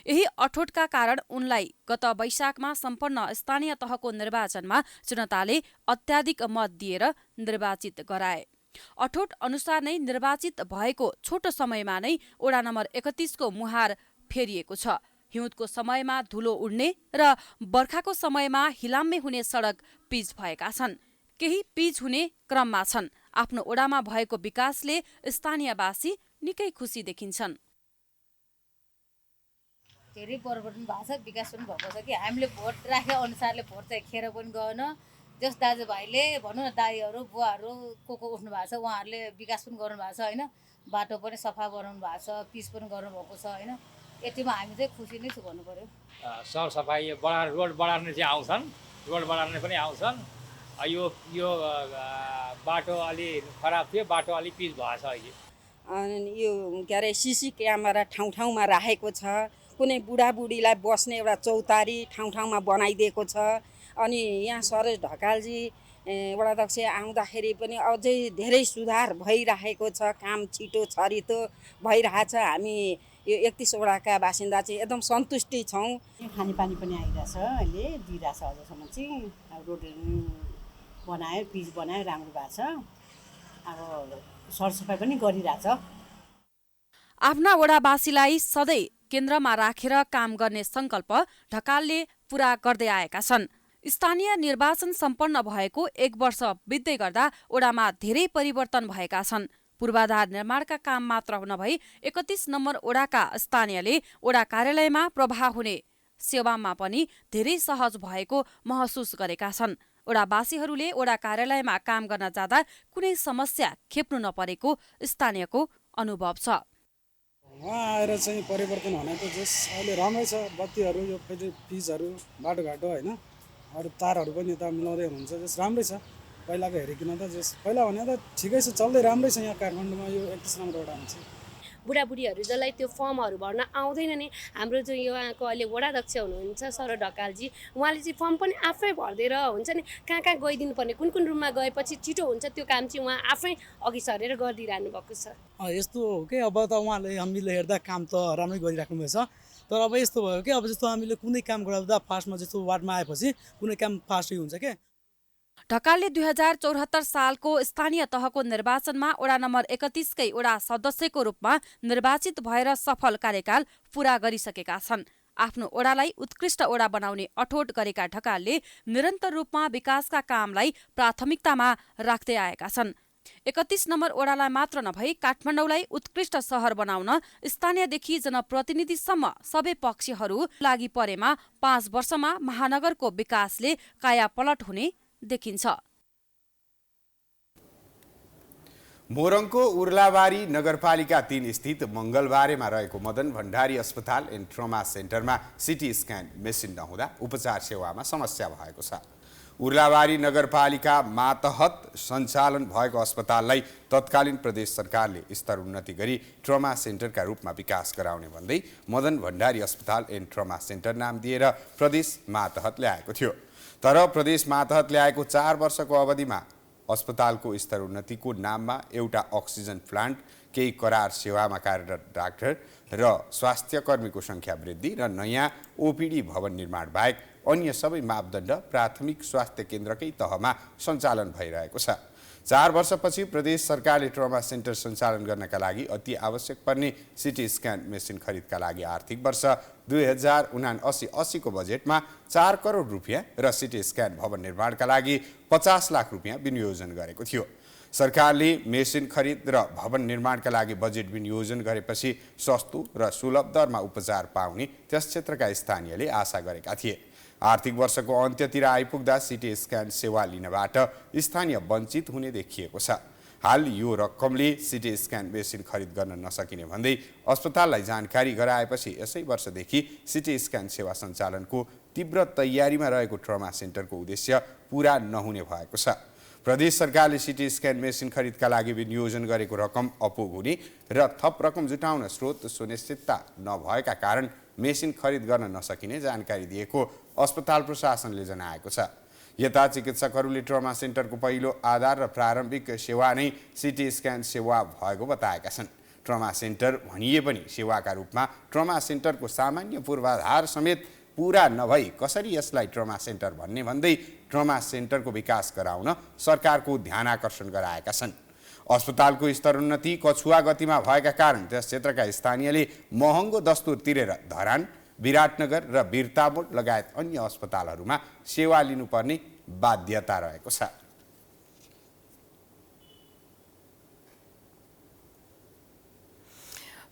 [SPEAKER 15] यही अठोटका कारण उनलाई गत वैशाखमा सम्पन्न स्थानीय तहको निर्वाचनमा जनताले अत्याधिक मत दिएर निर्वाचित गराए। अठोट अनुसार नै निर्वाचित भएको छोटो समयमा नै वडा नम्बर 31 को मुहार फेरिएको छ। हिउँदको समयमा धुलो उड्ने र बर्खाको समयमा हिलाम्मे हुने सडक पिच भएका छन्। केही पिच हुने क्रममा छन्। आफ्नो वडामा भएको विकासले स्थानीयवासी निकै खुसी देखिन्छन्।
[SPEAKER 23] धेरै परिवर्तन भएको छ, विकास पनि भएको छ कि हामीले भोट राखे अनुसारले भोट चाहिँ खेर पनि गएन। जस दाजुभाइले भनौँ न दाईहरू बुवाहरू को उठ्नु भएको छ उहाँहरूले विकास पनि गर्नु भएको छ होइन। बाटो पनि सफा बनाउनु भएको छ, पिच पनि गर्नुभएको छ होइन। यतिमा हामी चाहिँ खुसी नै छु भन्नु पर्यो।
[SPEAKER 24] सरसफाइ रोड बढार्ने चाहिँ आउँछन्, रोड बढार्ने पनि आउँछन्। यो बाटो अलि खराब थियो, बाटो अलि पिच भएछ अहिले।
[SPEAKER 25] अनि यो के अरे सिसी क्यामेरा ठाउँ ठाउँमा राखेको छ। कुनै बुढाबुढीलाई बस्ने एउटा चौतारी ठाउँ ठाउँमा बनाइदिएको छ। अनि यहाँ सरोज ढकालजी वडाध्यक्ष आउँदाखेरि पनि अझै धेरै सुधार भइरहेको छ। काम छिटो छरितो भइरहेछ। हामी यो 31 वडाका बासिन्दा चाहिँ एकदम सन्तुष्टि छौँ।
[SPEAKER 26] खानेपानी पनि आइरहेछ, अहिले दिइरहेछ। अझसम्म चाहिँ रोड बनायो, पिच बनायो, राम्रो भएको छ। अब सरसफाइ पनि गरिरहेछ।
[SPEAKER 15] आफ्ना वडावासीलाई सधैँ केन्द्रमा राखेर काम गर्ने सङ्कल्प ढकालले पूरा गर्दै आएका छन्। स्थानीय निर्वाचन सम्पन्न भएको 1 वर्ष बित्दै गर्दा वडामा धेरै परिवर्तन भएका छन्। पूर्वाधार निर्माणका काम मात्र नभई 31 नम्बर वडाका स्थानीयले वडा कार्यालयमा प्रवाह हुने सेवामा पनि धेरै सहज भएको महसुस गरेका छन्। वडावासीहरूले वडा कार्यालयमा काम गर्न जाँदा कुनै समस्या खेप्नु नपरेको स्थानीयको अनुभव छ।
[SPEAKER 27] उहाँ आएर चाहिँ परिवर्तन भनेको जस अहिले राम्रै छ। बत्तीहरू, यो पिचहरू, बाटोघाटो होइन, अरू तारहरू पनि यता मिलाउँदै हुनुहुन्छ। जस राम्रै छ पहिलाको हेरिकन त। जस पहिला भने त ठिकै छ, चल्दै राम्रै छ यहाँ काठमाडौँमा यो 31 नम्बर वडामा चाहिँ।
[SPEAKER 28] बुढाबुढीहरू जसलाई त्यो फर्महरू भर्न आउँदैन नि, हाम्रो जो यहाँको अहिले वडाध्यक्ष हुनुहुन्छ सरोज ढकालजी, उहाँले चाहिँ फर्म पनि आफै भरिदिएर हुन्छ नि कहाँ कहाँ गइदिनु पर्ने, कुन कुन रुममा गएपछि छिटो हुन्छ त्यो काम चाहिँ उहाँ आफै अघि सरेर गरिदिइरहनु भएको छ।
[SPEAKER 27] यस्तो हो कि अब त उहाँले हामीले हेर्दा काम त राम्रै गरिराख्नु भएछ। तर अब यस्तो भयो कि अब जस्तो हामीले कुनै काम गर्दा फास्टमा जस्तो वार्डमा आएपछि कुनै काम फास्टै हुन्छ क्या।
[SPEAKER 15] ढकालले 2074 सालको स्थानीय तहको निर्वाचनमा वडा नम्बर 31 कै वडा सदस्यको रूपमा निर्वाचित भएर सफल कार्यकाल पूरा गरिसकेका छन्। आफ्नो वडालाई उत्कृष्ट वडा बनाउने अठोट गरेका ढकालले निरन्तर रूपमा विकासका कामलाई प्राथमिकतामा राख्दै आएका छन्। 31 नम्बर वडालाई मात्र नभई काठमाडौँलाई उत्कृष्ट सहर बनाउन स्थानीयदेखि जनप्रतिनिधिसम्म सबै पक्षहरू लागि परेमा 5 वर्षमा महानगरको विकासले कायापलट हुने देखिन्छ।
[SPEAKER 4] मोरङको उर्लाबारी नगरपालिका 3 स्थित मङ्गलबारेमा रहेको मदन भण्डारी अस्पताल एन्ड ट्रमा सेन्टरमा सिटी स्क्यान मेसिन नहुँदा उपचार सेवामा समस्या भएको छ। उर्लाबारी नगरपालिका मातहत सञ्चालन भएको अस्पताललाई तत्कालीन प्रदेश सरकारले स्तर उन्नति गरी ट्रमा सेन्टरका रूपमा विकास गराउने भन्दै मदन भण्डारी अस्पताल एन्ड ट्रमा सेन्टर नाम दिएर प्रदेश मातहत ल्याएको थियो। तर प्रदेश मातहत ल्याएको 4 वर्षको अवधिमा अस्पतालको स्तर उन्नतिको नाममा एउटा अक्सिजन प्लान्ट, केही करार सेवामा कार्यरत डाक्टर र स्वास्थ्यकर्मीको सङ्ख्या वृद्धि र नयाँ ओपिडी भवन निर्माण बाहेक अन्य सबै मापदण्ड प्राथमिक स्वास्थ्य केन्द्रकै तहमा सञ्चालन भइरहेको छ। 4 वर्षपछि प्रदेश सरकारले ट्रमा सेन्टर सञ्चालन गर्नका लागि अति आवश्यक पर्ने सिटी स्क्यान मेसिन खरिदका लागि आर्थिक वर्ष 2079-80 को बजेटमा 4 करोड रुपियाँ र सिटी स्क्यान भवन निर्माणका लागि 50 लाख रुपियाँ विनियोजन गरेको थियो। सरकारले मेसिन खरिद र भवन निर्माणका लागि बजेट विनियोजन गरेपछि सस्तो र सुलभ दरमा उपचार पाउने त्यस क्षेत्रका स्थानीयले आशा गरेका थिए। आर्थिक वर्षको अन्त्यतिर आइपुग्दा सिटी स्क्यान सेवा लिनबाट स्थानीय वञ्चित हुने देखिएको छ। हाल यो रकमले सिटी स्क्यान मेसिन खरिद गर्न नसकिने भन्दै अस्पताललाई जानकारी गराएपछि यसै वर्षदेखि सिटी स्क्यान सेवा सञ्चालनको तीव्र तयारीमा रहेको ट्रमा सेन्टरको उद्देश्य पूरा नहुने भएको छ। प्रदेश सरकारले सिटी स्क्यान मेसिन खरिदका लागि विनियोजन गरेको रकम अपुग हुने र थप रकम जुटाउन स्रोत सुनिश्चितता नभएका कारण मेसिन खरिद गर्न नसकिने जानकारी दिएको अस्पताल प्रशासनले जनाएको छ। यता चिकित्सकहरूले ट्रमा सेन्टरको पहिलो आधार र प्रारम्भिक सेवा नै सिटी स्क्यान सेवा भएको बताएका छन्। ट्रमा सेन्टर भनिए पनि सेवाका रूपमा ट्रमा सेन्टरको सामान्य पूर्वाधार समेत पूरा नभई कसरी यसलाई ट्रमा सेन्टर भन्दै ट्रमा सेन्टरको विकास गराउन सरकारको ध्यान आकर्षण गराएका छन्। अस्पतालको स्तरोन्नति कछुवा गतिमा भएका कारण त्यस क्षेत्रका स्थानीयले महँगो दस्तुर तिरेर धरान, विराटनगर र बिरतामोड लगायत अन्य अस्पतालहरूमा सेवा लिनुपर्ने बाध्यता रहेको छ।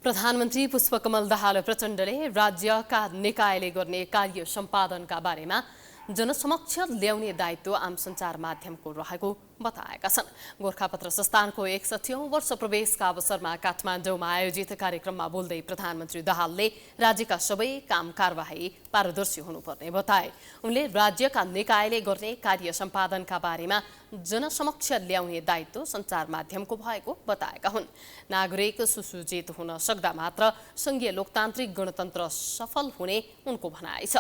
[SPEAKER 1] प्रधानमन्त्री पुष्पकमल दाहाल प्रचण्डले राज्यका निकायले गर्ने कार्य सम्पादनका बारेमा जनसमक्ष ल्याउने दायित्व आम सञ्चार माध्यमको रहेको बताएका छन्। गोरखापत्र संस्थानको 61औं वर्ष प्रवेशका अवसरमा काठमाडौँमा आयोजित कार्यक्रममा बोल्दै प्रधानमन्त्री दाहालले राज्यका सबै काम कारबाही पारदर्शी हुनुपर्ने बताए। उनले राज्यका निकायले गर्ने कार्य सम्पादनका बारेमा जनसमक्ष ल्याउने दायित्व सञ्चार माध्यमको भएको बताएका हुन्। नागरिक सुसूचित हुन सक्दा मात्र संघीय लोकतान्त्रिक गणतन्त्र सफल हुने उनको भनाइ छ।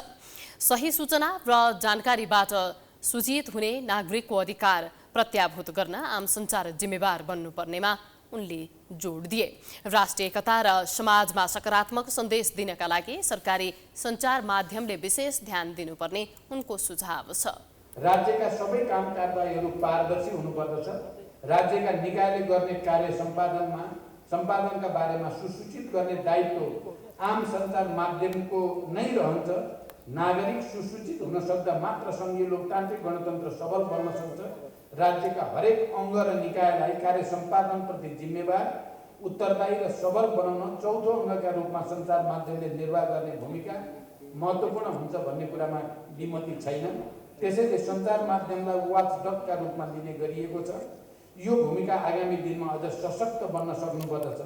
[SPEAKER 1] सही सूचना र जानकारीबाट सूचित हुने नागरिकको अधिकार प्रत्याभूत गर्न आम सञ्चार जिम्मेवार बन्नुपर्नेमा उनले जोड दिए। राष्ट्रिय एकता र समाजमा सकारात्मक सन्देश दिनका लागि सरकारी सञ्चार माध्यमले विशेष ध्यान दिनुपर्ने उनको सुझाव छ।
[SPEAKER 5] राज्यका सबै काम कारबाहीहरू पारदर्शी हुनुपर्दछ। राज्यका निकायले गर्ने कार्य सम्पादनका बारेमा सुसूचित गर्ने दायित्व आम सञ्चार माध्यमको नै रहन्छ। नागरिक सुसूचित हुन सक्दा मात्र संघीय लोकतान्त्रिक गणतन्त्र सबल बन्न सक्छ। राज्यका हरेक अङ्ग र निकायलाई कार्य सम्पादनप्रति जिम्मेवार, उत्तरदायी र सबल बनाउन चौथो अङ्गका रूपमा सञ्चार माध्यमले निर्वाह गर्ने भूमिका महत्त्वपूर्ण हुन्छ भन्ने कुरामा विमति छैन। त्यसैले सञ्चार माध्यमलाई वाचडगका रूपमा लिने गरिएको छ। यो भूमिका आगामी दिनमा अझ सशक्त बन्न सक्नुपर्दछ।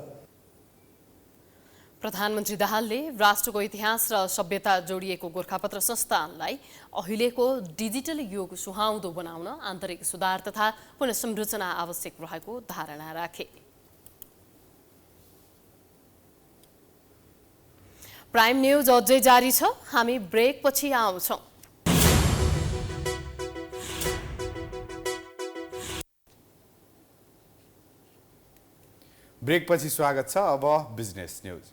[SPEAKER 1] प्रधानमन्त्री दाहालले राष्ट्रको इतिहास र सभ्यता जोडिएको गोरखापत्र संस्थानलाई अहिलेको डिजिटल युग सुहाउँदो बनाउन आन्तरिक सुधार तथा पुनर्संरचना आवश्यक रहेको धारणा राखे। प्राइम न्यूज अझै जारी छ। हामी ब्रेकपछि आउँछौँ।
[SPEAKER 4] ब्रेकपछि स्वागत छ। अब बिजनेस न्यूज।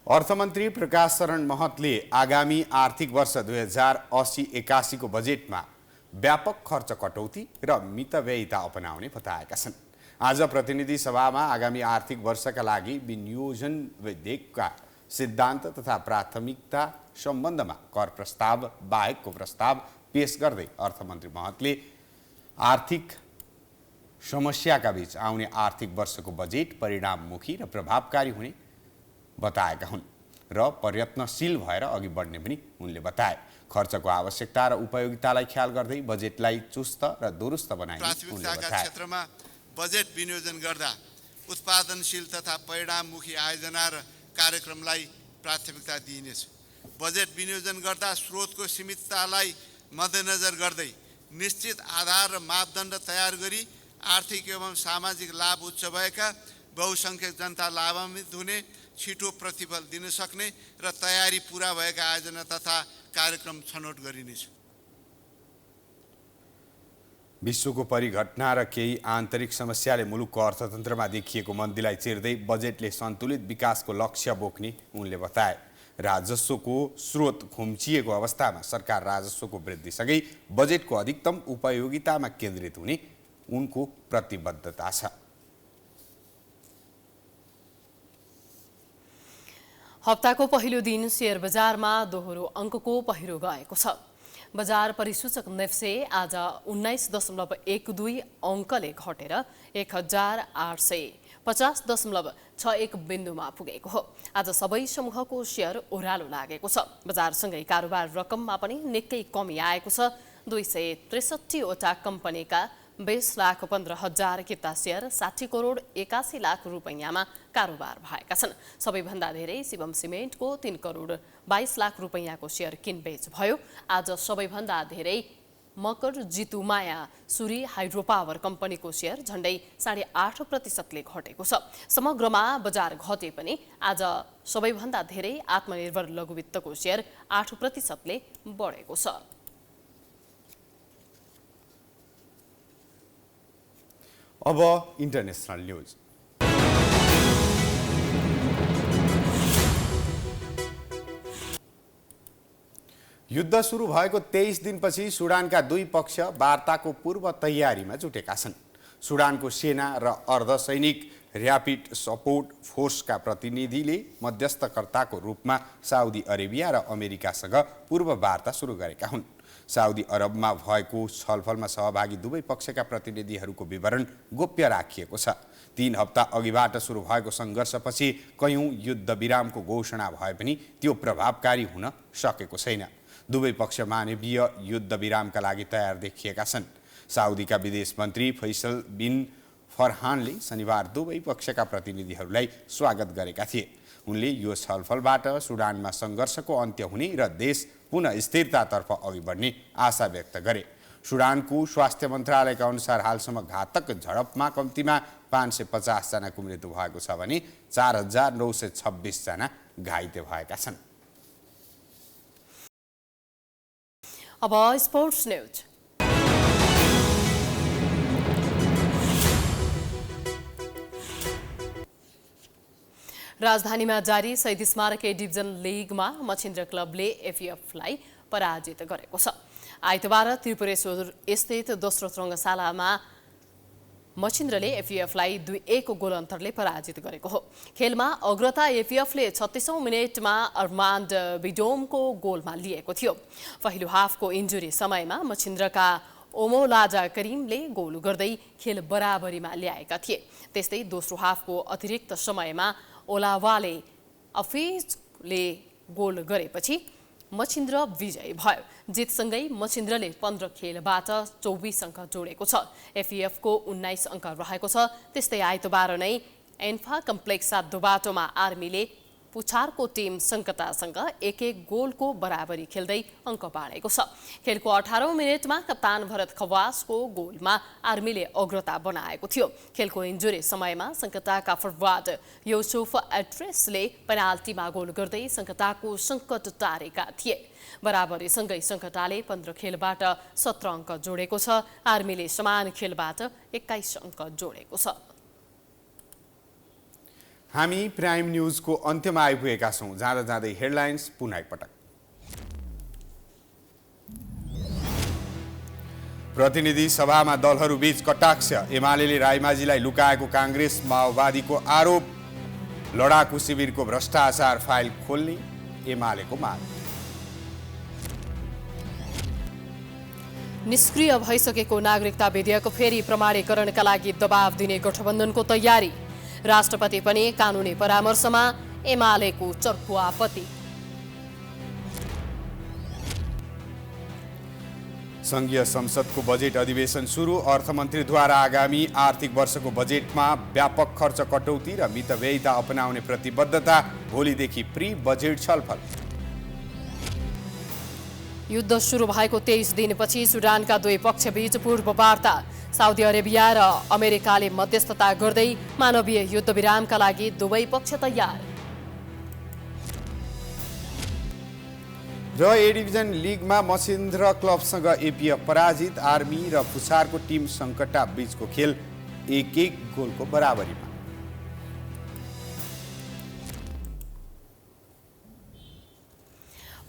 [SPEAKER 4] अर्थमन्त्री प्रकाश शरण महतले आगामी आर्थिक वर्ष 2080-81 को बजेटमा व्यापक खर्च कटौती र मितव्ययिता अपनाउने बताएका छन्। आज प्रतिनिधि सभामा आगामी आर्थिक वर्षका लागि विनियोजन विधेयकका सिद्धान्त तथा प्राथमिकता सम्बन्धमा कर प्रस्ताव बाहेकको प्रस्ताव पेश गर्दै अर्थमन्त्री महतले आर्थिक समस्याका बीच आउने आर्थिक वर्षको बजेट परिणाममुखी र प्रभावकारी हुने बताएका हुन्। र प्रयत्नशील भएर अघि बढ्ने पनि उनले बताए। खर्चको आवश्यकता र उपयोगितालाई ख्याल गर्दै बजेटलाई चुस्त र दुरुस्त बनाइने उनले
[SPEAKER 6] प्राथमिकताका
[SPEAKER 4] बताए।
[SPEAKER 6] क्षेत्रमा बजेट विनियोजन गर्दा उत्पादनशील तथा परिणाममुखी आयोजना र कार्यक्रमलाई प्राथमिकता दिइनेछ। बजेट विनियोजन गर्दा स्रोतको सीमिततालाई मध्यनजर गर्दै निश्चित आधार र मापदण्ड तयार गरी आर्थिक एवं सामाजिक लाभ उच्च भएका बहुसङ्ख्यक जनता लाभान्वित हुने, छिटो प्रतिफल दिन सक्ने र तयारी पूरा भएका आयोजना तथा कार्यक्रम छनौट गरिनेछ।
[SPEAKER 4] विश्वको परिघटना र केही आन्तरिक समस्याले मुलुकको अर्थतन्त्रमा देखिएको मन्दीलाई चिर्दै बजेटले सन्तुलित विकासको लक्ष्य बोक्ने उनले बताए। राजस्वको स्रोत खुम्चिएको अवस्थामा सरकार राजस्वको वृद्धिसँगै बजेटको अधिकतम उपयोगितामा केन्द्रित हुने उनको प्रतिबद्धता छ।
[SPEAKER 1] हप्ताको पहिलो दिन शेयर बजारमा दोहोरो अङ्कको पहिरो गएको छ। बजार परिसूचक नेफ्से आज 19.12 अङ्कले घटेर 1850.61 बिन्दुमा पुगेको हो। आज सबै समूहको शेयर ओह्रालो लागेको छ। बजारसँगै कारोबार रकममा पनि निकै कमी आएको छ। 263 वटा कम्पनीका 20,15,000 किता शेयर 60 करोड 81 लाख रुपैयाँमा कारोबार भएका छन्। सबैभन्दा धेरै शिवम सिमेन्टको 3 करोड 22 लाख रुपैयाँको शेयर किनबेच भयो। आज सबैभन्दा धेरै मकर जितु माया सुरी हाइड्रो पावर कम्पनीको शेयर झण्डै 8.5% घटेको छ। समग्रमा बजार घटे पनि आज सबैभन्दा धेरै आत्मनिर्भर लघुवित्तको शेयर 8% बढेको छ।
[SPEAKER 4] अब इन्टरनेसनल न्युज। युद्ध सुरु भएको 23 दिनपछि सुडानका दुई पक्ष वार्ताको पूर्व तयारीमा जुटेका छन्। सुडानको सेना र अर्धसैनिक र्यापिड सपोर्ट फोर्सका प्रतिनिधिले मध्यस्थकर्ताको रूपमा साउदी अरेबिया र अमेरिकासँग पूर्व वार्ता सुरु गरेका हुन्। साउदी अरबमा भएको छलफलमा सहभागी दुवै पक्षका प्रतिनिधिहरूको विवरण गोप्य राखिएको छ। 3 हप्ता अघिबाट सुरु भएको सङ्घर्षपछि कयौं युद्ध विरामको घोषणा भए पनि त्यो प्रभावकारी हुन सकेको छैन। दुवै पक्ष मानवीय युद्ध विरामका लागि तयार देखिएका छन्। साउदीका विदेश मन्त्री फैसल बिन फरहानले शनिबार दुवै पक्षका प्रतिनिधिहरूलाई स्वागत गरेका थिए। उनले यो छलफलबाट सुडानमा सङ्घर्षको अन्त्य हुने र देश पुनः स्थिरतातर्फ अघि बढ्ने आशा व्यक्त गरे। सुडानको स्वास्थ्य मन्त्रालयका अनुसार हालसम्म घातक झडपमा कम्तीमा 550 जनाको मृत्यु भएको छ भने 4,926 जना घाइते भएका छन्।
[SPEAKER 1] अब स्पोर्ट्स न्युज। राजधानीमा जारी शहीद स्मारक डिभिजन लिगमा मछिन्द्र क्लबले एफिएफलाई पराजित गरेको छ। आइतबार त्रिपुरेश्वर स्थित दोस्रो रङ्गशालामा मछिन्द्रले एफिएफलाई 2-1 गोल अन्तरले पराजित गरेको हो। खेलमा अग्रता एफिएफले 36औं मिनेटमा अर्मान्ड बिडोमको गोलमा लिएको थियो। पहिलो हाफको इन्जुरी समयमा मछिन्द्रका ओमोलाजा करिमले गोल गर्दै खेल बराबरीमा ल्याएका थिए। त्यस्तै दोस्रो हाफको अतिरिक्त समयमा ओलावाले अफिजले गोल गरेपछि मछिन्द्र विजयी भयो। जितसँगै मछिन्द्रले 15 खेलबाट 24 अङ्क जोडेको छ। एफिएफको 19 अङ्क रहेको छ। त्यस्तै आइतबार नै एन्फा कम्प्लेक्स दुबाटोमा आर्मीले पुछारको टिम सङ्कटासँग 1-1 गोलको बराबरी खेल्दै अङ्क बाँडेको छ। खेलको 18औं मिनेटमा कप्तान भरत खवासको गोलमा आर्मीले अग्रता बनाएको थियो। खेलको इन्जुरी समयमा सङ्कटाका फरवार्ड युसुफ एड्रेसले पेनाल्टीमा गोल गर्दै सङ्कटाको सङ्कट टारेका थिए। बराबरीसँगै सङ्कटाले 15 खेलबाट 17 अङ्क जोडेको छ। आर्मीले समान खेलबाट 21 अङ्क जोडेको छ।
[SPEAKER 4] हामी प्राइम न्युजको अन्त्यमा आइपुगेका छौँ। जाँदा जाँदै हेडलाइन्स पुनः एकपटक। प्रतिनिधि सभामा दलहरूबीच कटाक्ष। एमालेले रायमाझीलाई लुकाएको काङ्ग्रेस माओवादीको आरोप। लडाकु शिविरको भ्रष्टाचार फाइल खोल्ने एमालेको माग।
[SPEAKER 1] निष्क्रिय भइसकेको नागरिकता विधेयक फेरि प्रमाणीकरणका लागि दबाव दिने गठबन्धनको तयारी। राष्ट्रपति पनि कानुनी परामर्शमा एमालेको चर्को आपत्ति।
[SPEAKER 4] संघीय संसदको बजेट अधिवेशन सुरु। अर्थमन्त्रीद्वारा आगामी आर्थिक वर्षको बजेटमा व्यापक खर्च कटौती र मितव्ययिता अपनाउने प्रतिबद्धता। भोलिदेखि प्री बजेट छलफल।
[SPEAKER 1] युद्ध सुरु भएको 23 दिनपछि सुडानका दुई पक्षबीच पूर्व वार्ता। साउदी अरेबिया र अमेरिकाले मध्यस्थता गर्दै मानवीय युद्धविरामका लागि दुवै पक्ष तयार।
[SPEAKER 4] र ए डिभिजन लिगमा मसिन्द्र क्लबसँग एपिएफ पराजित। आर्मी र फुसारको टिम सङ्कटा बीचको खेल 1-1 गोलको बराबरीमा।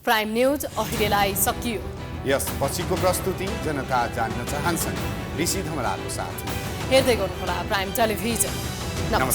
[SPEAKER 1] प्राइम न्यूज अहिलेलाई सकियो।
[SPEAKER 4] यस पछिको प्रस्तुति जनता जान्न चाहन्छन् ऋषि धमलाको साथ।
[SPEAKER 1] हेर्दै गर्नुहोला प्राइम टेलिभिजन। नमस्कार।